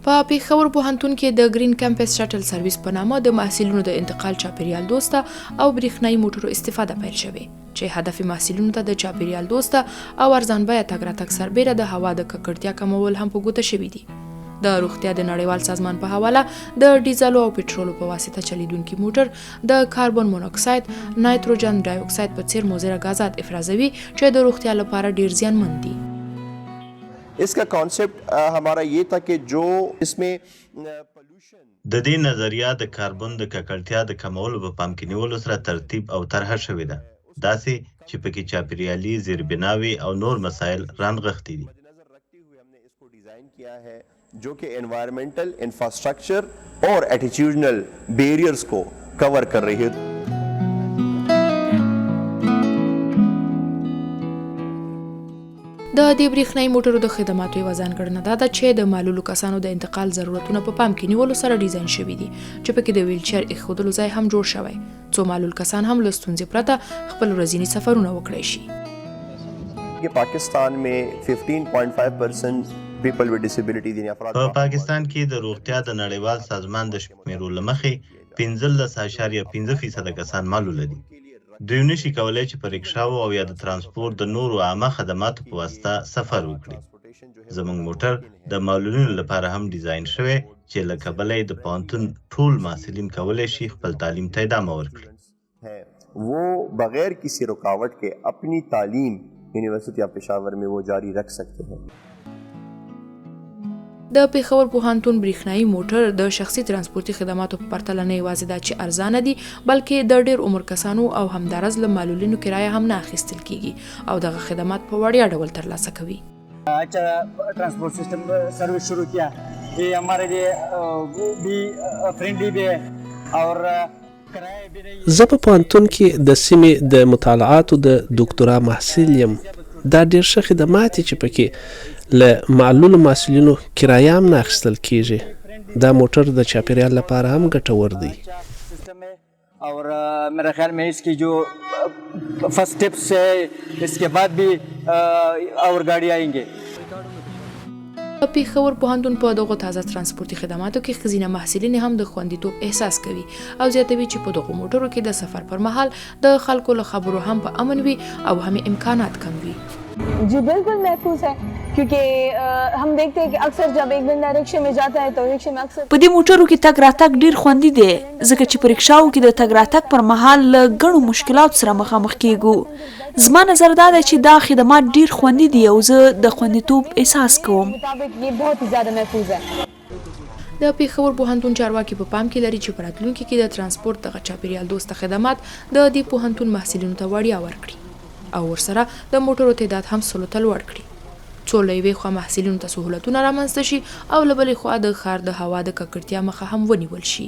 په پېښور پوهنتون کې د ګرین کمپس شټل سرویس په نامه د محصلینو د انتقال چاپیریال دوسته او برېښنایي موټرو استفاده پیل شوې چې هدف محصلینو ته د چاپیریال دوسته او ارزان بیه تګ راتګ سربیره د هوا د ککړتیا کمول هم په ګوته شوي دي. د روغتیا د نړیوال سازمان په حواله د ډیزلو او پټرولو په واسطه چلیدونکي موټر د کاربن مونوکساید، نایتروجن ډای اکساید په څیر مضر غازات افرازوي چې د روغتیا لپاره ډیر زیانمن دي. इसका कॉन्सेप्ट हमारा ये था कि जो इसमें د دې نظریه د کاربن د ککړتیا د کمولو په پام کې نیولو سره ترتیب او طرحه شوې ده، داسې چې پکې چاپیریالي زیربناوي او نور مسایل رانغښتي دي. हमने इसको डिजाइन किया है जो कि एनवायरमेंटल इंफ्रास्ट्रक्चर और एटिट्यूडनल बैरियर्स को कवर कर रही है. د دې برېښنایي موټرو د خدماتو یوه ځانګړنه دا ده چې د معلولو کسانو د انتقال ضرورتونه په پام کې نیولو سره ډیزاین شوي دي چې پکې د ویلچیر ایښودلو ځای هم جوړ شوی څو معلول کسان هم له ستونزې پرته خپل ورځني سفرونه وکړی شي. پاکستان में 15.5% people with disability دي افراد په پاکستان کې د روغتیا د نړیوال سازمان د شمیرو له مخې 15.5% کسان معلول دي. دوی نشي کولای چې په رکشاو او یا د ترانسپورت د نورو عامه خدماتو په واسطه سفر وکړي. زموږ موټر د معلولینو لپاره هم ډیزاین شوی چې له کبله د پوهنتون ټول محصلین کولای شي خپل تعلیم ته ادامه ورکړي. वो बगैर किसी रुकावट के अपनी तालीम यूनिवर्सिटी ऑफ पेशावर में वो जारी रख सकते हैं. د پېښور پوهنتون برېښنایي موټر د شخصي ترانسپورتي خدماتو په پرتله نه یوازې دا چې ارزانه دي بلکې د ډېر عمر کسانو او همدارز له معلولینو کرایه هم نه اخیستل کیږي او دغه خدمات په وړیا ډول ترلاسه کوي. अच्छा ट्रांसपोर्ट सिस्टम सर्विस शुरू किया, ये हमारे लिए भी फ्रेंडली भी है और زه په پوهنتون کې د سیمې د مطالعاتو د دکتورا محصل یم. دا ډېر ښه خدمات چې پکې له معلولو محصلینو کرایه هم نه اخیستل کیږي. دا موټر د چاپیریال لپاره هم ګټور دی. और मेरा ख्याल में इसकी जो फर्स्ट स्टेप्स है इसके बाद भी और गाड़ी आएंगे. پېښور پوهنتون په دغو تازه ترانسپورتي خدماتو کې ښځینه محصلین هم د خوندیتوب احساس کوي او زیاتوي چې په دغو موټرو کې د سفر پر مهال د خلکو له خبرو هم په امن وي او هم امکانات کم وي. जी बिल्कुल महफूज है क्योंकि हम देखते हैं कि अक्सर जब एक बंदा रिक्शे में जाता है तो रिक्शे में अक्सर په دې موټرو کې تګ راتګ ډیر خوندي دی ځکه چې په رکشاو کې د تګ راتګ پر مهال له ګڼو مشکلاتو سره مخامخ کیږو. زما نظر دا دی چې دا خدمات ډیر خوندي دي او زه د خوندیتوب احساس کوم. مطابق ये बहुत ही ज़्यादा महफूज है. د پېښور پوهنتون چارواکي په پام کې لري چې په راتلونکي کې د ترانسپورت دغه چاپیریال دوسته خدمات د دې پوهنتون محصلینو ته وړیا ورکړي او ورسره د موټرو تعداد هم 100 ته لوړ کړي څو له یوې خوا محصلینو ته سهولتونه رامنځته شي او له بلې خوا د ښار د هوا د ککړتیا مخه هم ونیول شي.